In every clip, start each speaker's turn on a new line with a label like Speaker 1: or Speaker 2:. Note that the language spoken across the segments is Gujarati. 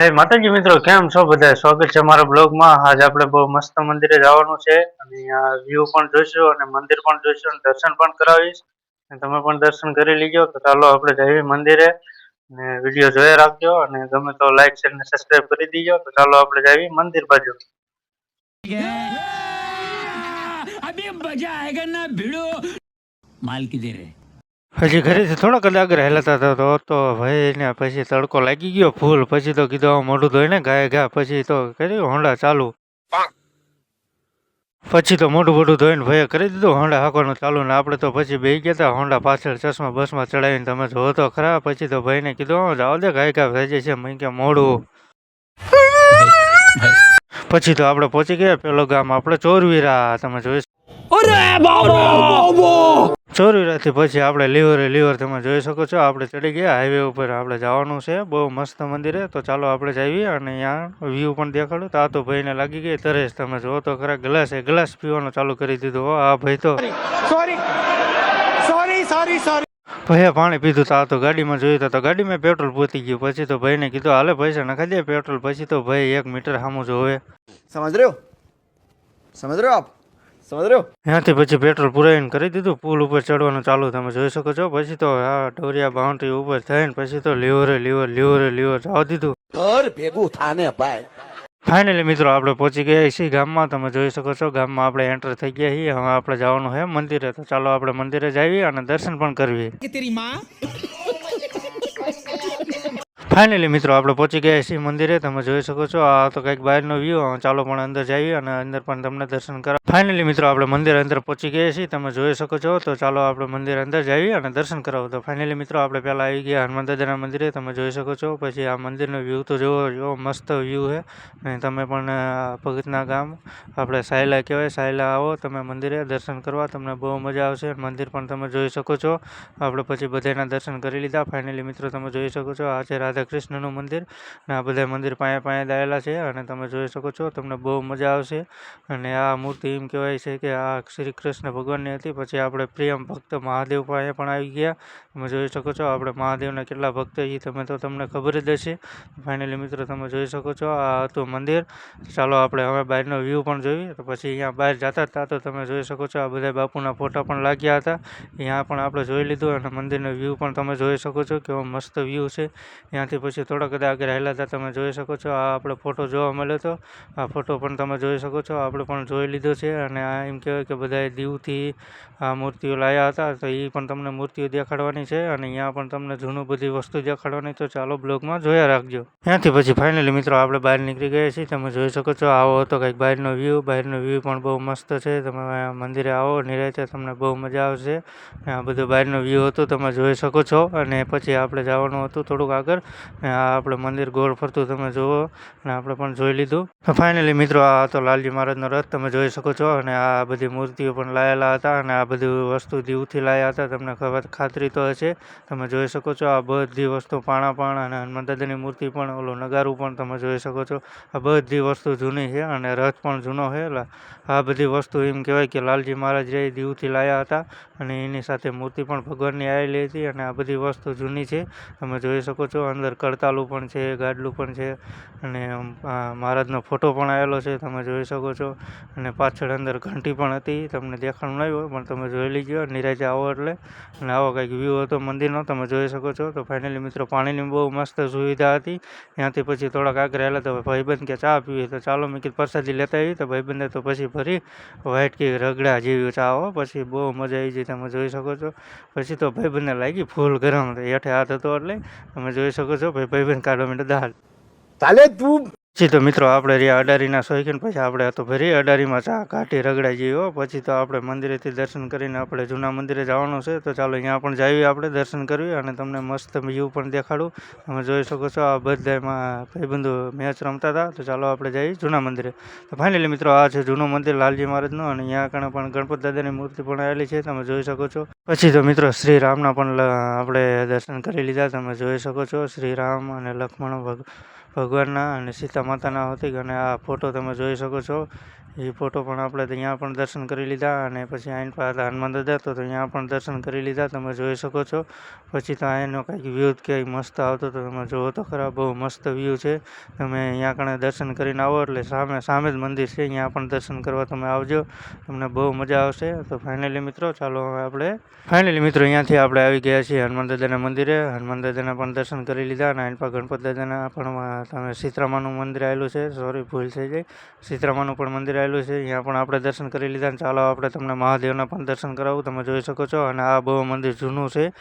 Speaker 1: જય માતાજી મિત્રો, કેમ છો બધા? સ્વાગત છે અમારા બ્લોગમાં. આજ આપણે બહુ મસ્ત મંદિરે જવાનું છે અને અહીંયા વ્યૂ પણ જોઈશું અને મંદિર પણ જોઈશું અને દર્શન પણ કરાવીશ અને તમે પણ દર્શન કરી લીજો. તો ચાલો આપણે જઈએ મંદિરે અને વિડીયો જોયા રાખજો અને ગમે તો લાઈક શેર ને સબસ્ક્રાઇબ કરી દીજો. તો ચાલો આપણે જઈએ મંદિર બાજુ.
Speaker 2: अभी मजा आएगा ना भिड़ो माल किधर है।
Speaker 1: હજી ઘરેથી થોડાક જ આગળ હેલાતા હતા તો ભાઈ ને પછી તડકો લાગી ગયો ફૂલ. પછી તો કીધું મોઢું ધોઈને ગયા પછી તો કર્યું હોંડા ચાલુ. પછી તો મોઢું ધોઈને ભાઈએ કરી દીધું હોંડા હાંકવાનું ચાલુ ને આપણે તો પછી બેસી ગયા હતા હોંડા પાછળ ચશ્મા બસમાં ચડાવીને. તમે જોવો તો ખરા. પછી તો ભાઈને કીધું જાઓ દે ગાય થઈ જાય છે મેં કે મોડું. પછી તો આપણે પહોંચી ગયા પેલો ગામ આપણે ચોરવીરા. તમે જોઈ ચોરવીરાથી પછી આપણે લીવર તમે જોઈ શકો છો. આપણે ચડી ગયા હાઈવે ઉપર. આપણે જવાનું છે બહુ મસ્ત મંદિરે. તો ચાલો આપણે જઈએ અને અહીંયા વ્યૂ પણ દેખાડું. તો આ તો ભાઈને લાગી ગઈ તરસ. તમે જોવો તો ખરા ગ્લાસ પીવાનું ચાલુ કરી દીધું. આ ભાઈ તો સોરી ભાઈએ પાણી પીધું. તો આ તો ગાડીમાં જોયું તો ગાડીમાં પેટ્રોલ પહોંચી ગયું. પછી તો ભાઈને કીધું હાલે પૈસા નખાઈ દે પેટ્રોલ. પછી તો ભાઈ 1 મીટર સામું જોવે.
Speaker 3: समझ रहे हो आप
Speaker 1: ત્યાંથી પછી પેટ્રોલ પુરાવીને કરી દીધું. પુલ ઉપર ચડવાનું ચાલુ તમે જોઈ શકો છો. પછી તો આ ઢોરિયા બાઉન્ડ્રી ઉપર થઈને પછી તો લીવરે જવા દીધું.
Speaker 3: ભેગું થાને ભાઈ.
Speaker 1: ફાઇનલી મિત્રો આપણે પહોંચી ગયા છીએ ગામમાં. તમે જોઈ શકો છો ગામમાં આપણે એન્ટર થઈ ગયા છીએ. હવે આપણે જવાનું છે મંદિરે. તો ચાલો આપણે મંદિરે જઈએ અને દર્શન પણ કરવી. ફાઇનલી મિત્રો આપણે પહોંચી ગયા છીએ મંદિરે. તમે જોઈ શકો છો આ તો કંઈક બહારનો વ્યૂ. ચાલો પણ અંદર જઈએ અને અંદર પણ તમને દર્શન કરાવ. ફાઇનલી મિત્રો આપણે મંદિર અંદર પહોંચી ગયા છીએ. તમે જોઈ શકો છો. તો ચાલો આપણે મંદિર અંદર જઈએ અને દર્શન કરાવો. તો ફાઇનલી મિત્રો આપણે પહેલાં આવી ગયા હનુમાન દાદાના મંદિરે. તમે જોઈ શકો છો. પછી આ મંદિરનો વ્યૂ તો જુઓ મસ્ત વ્યૂ છે. અને તમે પણ ભગતના ગામ આપણે સાયલા કહેવાય. સાયલા આવો તમે મંદિરે દર્શન કરવા. તમને બહુ મજા આવશે. મંદિર પણ તમે જોઈ શકો છો. આપણે પછી બધાના દર્શન કરી લીધા. ફાઇનલી મિત્રો તમે જોઈ શકો છો આ છે રાધા કૃષ્ણનું મંદિર અને આ બધા મંદિર પાસે દાયેલા છે અને તમે જોઈ શકો છો. તમને બહુ મજા આવશે. અને આ મૂર્તિ એમ કહેવાય છે કે આ શ્રી કૃષ્ણ ભગવાનની હતી. પછી આપણે પ્રિયમ ભક્ત મહાદેવ પાસે પણ આવી ગયા. તમે જોઈ શકો છો આપણે મહાદેવના કેટલા ભક્ત એ તમને ખબર જ હશે. ફાઇનલી મિત્રો તમે જોઈ શકો છો આ હતું મંદિર. ચાલો આપણે હવે બહારનો વ્યૂ પણ જોઈએ. તો પછી અહીંયા બહાર જતા હતા તો તમે જોઈ શકો છો આ બધા બાપુના ફોટા પણ લાગ્યા હતા. અહીંયા પણ આપણે જોઈ લીધું અને મંદિરનો વ્યૂ પણ તમે જોઈ શકો છો કેવો મસ્ત વ્યૂ છે. ત્યાંથી પછી થોડાક બધા આગળ આવેલા હતા. તમે જોઈ શકો છો આ આપણે ફોટો જોવા મળ્યો હતો. આ ફોટો પણ તમે જોઈ શકો છો. આપણે પણ જોઈ લીધો છે. અને આ એમ કહેવાય કે બધાએ દીવથી આ મૂર્તિઓ લાવ્યા હતા. તો એ પણ તમને મૂર્તિઓ દેખાડવાની છે અને અહીંયા પણ તમને જૂનું બધી વસ્તુ દેખાડવાની. તો ચાલો બ્લોગમાં જોયા રાખજો. ત્યાંથી પછી ફાઇનલી મિત્રો આપણે બહાર નીકળી ગયા છીએ. તમે જોઈ શકો છો આવો હતો કંઈક બહારનો વ્યૂ પણ બહુ મસ્ત છે. તમે મંદિરે આવો નિરાંતે તમને બહુ મજા આવશે. આ બધું બહારનો વ્યૂ હતો તમે જોઈ શકો છો. અને પછી આપણે જવાનું હતું થોડુંક આગળ. આ આપણે મંદિર ગોળ ફરતું તમે જુઓ અને આપણે પણ જોઈ લીધું. ફાઇનલી મિત્રો આ હતો લાલજી મહારાજનો રથ. તમે જોઈ શકો છો. અને આ બધી મૂર્તિઓ પણ લાયેલા હતા અને આ બધી વસ્તુ દીવથી લાવ્યા હતા. તમને ખાતરી તો હશે. તમે જોઈ શકો છો આ બધી વસ્તુ પાણા પણ અને હનુમાન દાદાની મૂર્તિ પણ ઓલું નગારું પણ તમે જોઈ શકો છો. આ બધી વસ્તુ જૂની છે અને રથ પણ જૂનો છે. આ બધી વસ્તુ એમ કહેવાય કે લાલજી મહારાજ જે દીવથી લાવ્યા હતા અને એની સાથે મૂર્તિ પણ ભગવાનની આવેલી હતી. અને આ બધી વસ્તુ જૂની છે. તમે જોઈ શકો છો અંદર કડતાલું પણ છે, ગાડલું પણ છે અને મહારાજનો ફોટો પણ આવેલો છે. તમે જોઈ શકો છો. અને પાછળ અંદર ઘંટી પણ હતી. તમને દેખાડું નહીં હોય પણ તમે જોઈ લીજો નિરાંતે આવો એટલે. અને આવો કંઈક વ્યૂ હતો મંદિરનો તમે જોઈ શકો છો. તો ફાઇનલી મિત્રો પાણીની બહુ મસ્ત સુવિધા હતી. ત્યાંથી પછી થોડાક આગળ આવેલા તો ભાઈબંધ કે ચા પીવી. તો ચાલો મેં કીધું પ્રસાદી લેતા આવી. તો ભાઈબંધે તો પછી ફરી વ્હાઈટ કે રગડા જેવી ચા હો. પછી બહુ મજા આવી ગઈ તમે જોઈ શકો છો. પછી તો ભાઈબંધને લાગી ફૂલ ગરમ. હેઠે હાથ હતો એટલે તમે જોઈ શકો છો. ભાઈબંધ કાઢવા માંડે દાલ
Speaker 3: ચાલે તું.
Speaker 1: પછી તો મિત્રો આપણે રહ્યા અડારીના શોખીન. પછી આપણે તો ફરી અડારીમાં ચા કાઢી રગડાઈ જઈએ. પછી તો આપણે મંદિરેથી દર્શન કરીને આપણે જૂના મંદિરે જવાનું છે. તો ચાલો અહીંયા પણ જઈએ આપણે દર્શન કરવી અને તમને મસ્ત વ્યૂ પણ દેખાડું. તમે જોઈ શકો છો આ બધામાં ભાઈબંધો મેચ રમતા હતા. તો ચાલો આપણે જઈએ જૂના મંદિરે. તો ફાઇનલી મિત્રો આ છે જૂનું મંદિર લાલજી મહારાજનું અને અહીંયા આગળ પણ ગણપત દાદાની મૂર્તિ પણ આવેલી છે. તમે જોઈ શકો છો. પછી તો મિત્રો શ્રી રામના પણ આપણે દર્શન કરી લીધા. તમે જોઈ શકો છો શ્રી રામ અને લક્ષ્મણ ભગવાનના અને સીતા માતાના હતી. અને આ ફોટો તમે જોઈ શકો છો એ ફોટો પણ આપણે ત્યાં પણ દર્શન કરી લીધા. અને પછી આઈન પાસે હનુમાન દાદા તો ત્યાં પણ દર્શન કરી લીધા, તમે જોઈ શકો છો. પછી તો અહીંનો કંઈક વ્યૂ ક્યાંય મસ્ત આવતો તો તમે જુઓ તો ખરા, બહુ મસ્ત વ્યૂ છે. તમે અહીંયા કણે દર્શન કરીને આવો એટલે સામે જ મંદિર છે, અહીંયા પણ દર્શન કરવા તમે આવજો, તમને બહુ મજા આવશે. તો ફાઇનલી મિત્રો ચાલો હવે આપણે અહીંયાથી આપણે આવી ગયા છીએ હનુમાન દાદાના મંદિરે. હનુમાન દાદાના પણ દર્શન કરી લીધા અને આઈન પાસે ગણપત દાદાના પણ તમે સીતરામાનું મંદિર આવેલું છે, સોરી ભૂલ થઈ જાય, સીતરામાનું પણ મંદિર આવેલું છે, અહીંયા પણ આપણે દર્શન કરી લીધા. ચાલો આપણે તમને મહાદેવના પણ દર્શન કરાવું, તમે જોઈ શકો છો. અને આ બહુ મંદિર જૂનું છે.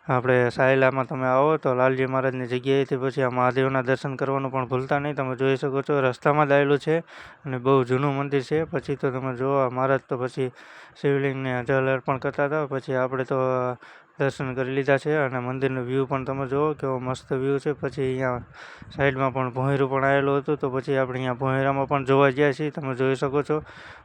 Speaker 1: આપણે સાયલામાં તમે આવો તો લાલજી મહારાજની જગ્યાએથી પછી આ મહાદેવના દર્શન કરવાનું પણ ભૂલતા નહીં, તમે જોઈ શકો છો. રસ્તામાં જ આવેલું છે અને બહુ જૂનું મંદિર છે. પછી તો તમે જુઓ મહારાજ તો પછી શિવલિંગને જલ અર્પણ કરતા હતા. પછી આપણે તો દર્શન કરી લીધા છે અને મંદિરનો વ્યૂ પણ તમે જુઓ કેવો મસ્ત વ્યૂ છે. પછી અહીંયા સાઈડમાં પણ ભોંયરું પણ આવેલું હતું, તો પછી આપણે અહીંયા ભોંયરામાં પણ જોવા ગયા છીએ, તમે જોઈ શકો છો.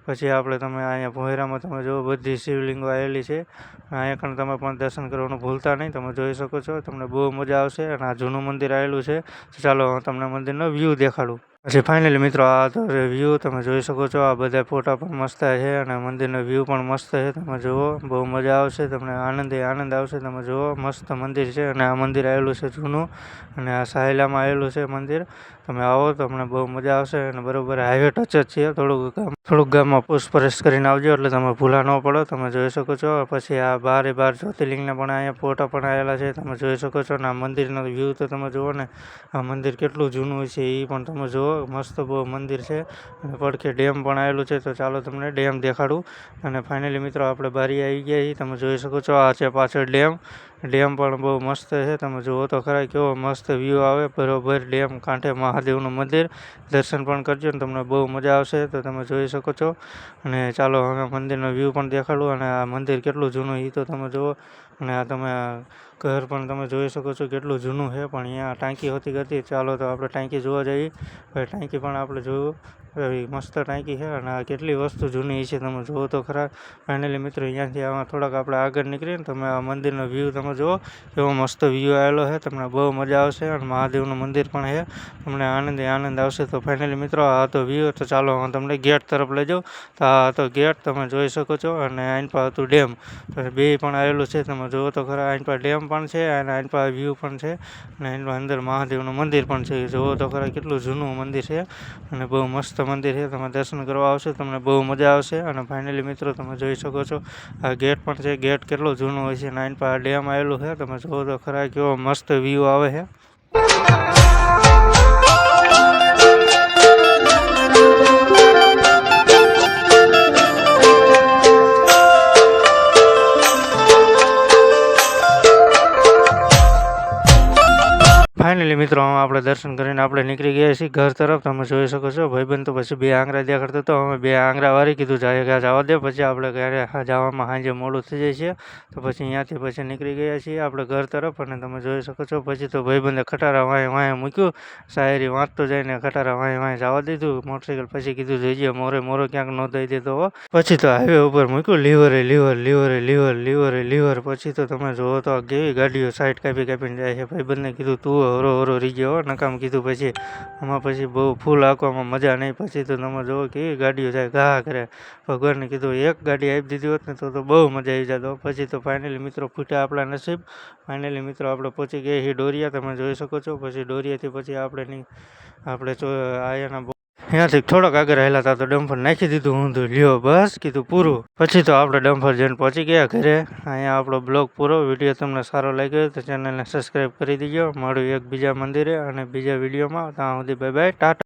Speaker 1: પછી તમે અહીંયા ભોંયરામાં તમે જુઓ બધી શિવલિંગો આવેલી છે, અહીંયા પણ તમે પણ દર્શન કરવાનું ભૂલતા નહીં, તમે જોઈ શકો છો. તમને બહુ મજા આવશે અને આ જૂનું મંદિર આવેલું છે. ચાલો હું તમને મંદિરનો વ્યૂ દેખાડું. પછી ફાઇનલી મિત્રો આ તો વ્યૂ તમે જોઈ શકો છો, આ બધા ફોટા પણ મસ્ત છે અને મંદિરનો વ્યૂ પણ મસ્ત છે, તમે જુઓ બહુ મજા આવશે, તમને આનંદ આવશે. તમે જુઓ મસ્ત મંદિર છે અને આ મંદિર આવેલું છે જૂનું અને આ સાયલામાં આવેલું છે મંદિર. તમે આવો તો તમને બહુ મજા આવશે અને બરોબર હાઈવે ટચ જ છે, થોડુંક ગામમાં પૂછપરછ કરીને આવજો એટલે તમે ભૂલા ન પડો, તમે જોઈ શકો છો. પછી આ બાર જ્યોતિર્લિંગના પણ અહીંયા ફોટા પણ આવેલા છે, તમે જોઈ શકો છો. અને આ મંદિરનો વ્યૂ તો તમે જુઓ ને, આ મંદિર કેટલું જૂનું છે એ પણ તમે જુઓ, મસ્ત બહુ મંદિર છે. અને પડખે ડેમ પણ આવેલું છે, તો ચાલો તમને ડેમ દેખાડું. અને ફાઇનલી મિત્રો આપણે બારી આવી ગયા છીએ, તમે જોઈ શકો છો. આ છે પાછળ ડેમ પણ બહુ મસ્ત છે, તમે જુઓ તો ખરા કેવો મસ્ત વ્યૂ આવે બરોબર ડેમ કાંઠે મહાદેવનું મંદિર. દર્શન પણ કરજો ને તમને બહુ મજા આવશે, તો તમે જોઈ શકો છો. અને ચાલો હવે મંદિરનો વ્યૂ પણ દેખાડું. અને આ મંદિર કેટલું જૂનું એ તો તમે જુઓ. અને આ તમે ઘર પણ તમે જોઈ શકો છો કેટલું જૂનું છે, પણ અહીંયા ટાંકી હોતી હતી. ચાલો તો આપણે ટાંકી જોવા જઈએ. ટાંકી પણ આપણે જોયું, એવી મસ્ત ટાંકી છે અને આ કેટલી વસ્તુ જૂની છે તમે જુઓ તો ખરા. ફાઇનલી મિત્રો અહીંયાથી આમાં થોડાક આપણે આગળ નીકળીને તમે આ મંદિરનો વ્યૂ તમે જુઓ, એવો મસ્ત વ્યૂ આવેલો છે, તમને બહુ મજા આવશે. અને મહાદેવનું મંદિર પણ છે, તમને આનંદ આવશે. તો ફાઇનલી મિત્રો આ હતો વ્યૂ. તો ચાલો હું તમને ગેટ તરફ લઈ જાઉં. તો આ હતો ગેટ, તમે જોઈ શકો છો. અને આઈન પર હતું ડેમ, તો બે પણ આવેલું છે, તમે જુઓ તો ખરા. આઈન પર ડેમ પણ છે અને આઈન પર વ્યૂ પણ છે અને એની અંદર મહાદેવનું મંદિર પણ છે, જુઓ તો ખરા કેટલું જૂનું મંદિર છે અને બહુ મસ્ત મંદિર છે. તમે દર્શન કરવા આવશો તમને બહુ મજા આવશે. અને ફાઇનલી મિત્રો તમે જોઈ શકો છો આ ગેટ પણ છે, ગેટ કેટલો જૂનો હોય છે. નાઇન પર ડેમ આવેલું છે, તમે જુઓ તો ખરા કેવો મસ્ત વ્યૂ આવે છે. ફાઇનલી મિત્રો આપણે દર્શન કરીને આપણે નીકળી ગયા છીએ ઘર તરફ, તમે જોઈ શકો છો. ભાઈબંધ તો પછી બે આંગળા દેખાડતો હતો, અમે બે આંગળા વાળી કીધું જવા દે, પછી આપણે ઘરે જવામાં સાંજે મોડું થઈ જાય છે. તો પછી અહીંયાથી પછી નીકળી ગયા છીએ આપણે ઘર તરફ. અને તમે જોઈ શકો છો પછી તો ભાઈબંધે ખટારા વાંહે મૂક્યું, શાયરી વાંચતો જઈને ખટારા વાંહે જવા દીધું મોટરસાઇકલ. પછી કીધું જોઈએ મોરો ક્યાંક નોંધાઈ દેતો હો. પછી તો હાઈવે ઉપર મૂક્યું, લીવર. પછી તો તમે જોવો તો કેવી ગાડીઓ સાઈડ કાપીને જાય છે. ભાઈબંધને કીધું તું હરો રહી ગયો નકામ કીધું. પછી આમાં પછી બહુ ફૂલ હાંકવામાં મજા નહીં. પછી તો તમે જોવો કેવી ગાડીઓ જાય ઘા કરે. ભગવાનને કીધું એક ગાડી આપી દીધી હોત ને તો બહુ મજા આવી જતો. પછી તો ફાઇનલી મિત્રો ફૂટ્યા આપણા નસીબ. ફાઇનલી મિત્રો આપણે પહોંચી ગયા છીએ ડોરિયા, તમે જોઈ શકો છો. પછી ડોરિયાથી પછી આપણે આયાના અહીંયાથી થોડોક આગળ રહેલા હતા તો ડમ્ફર નાખી દીધું ઊંધું, લ્યો બસ કીધું પૂરું. પછી તો આપણે ડમ્ફર જઈને પહોંચી ગયા ઘરે. અહીંયા આપણો બ્લોગ પૂરો. વિડીયો તમને સારો લાગ્યો તો ચેનલને સબસ્ક્રાઈબ કરી દીજો. મળ્યું એક બીજા મંદિરે અને બીજા વિડીયોમાં. ત્યાં સુધી બાય બાય, ટાટા.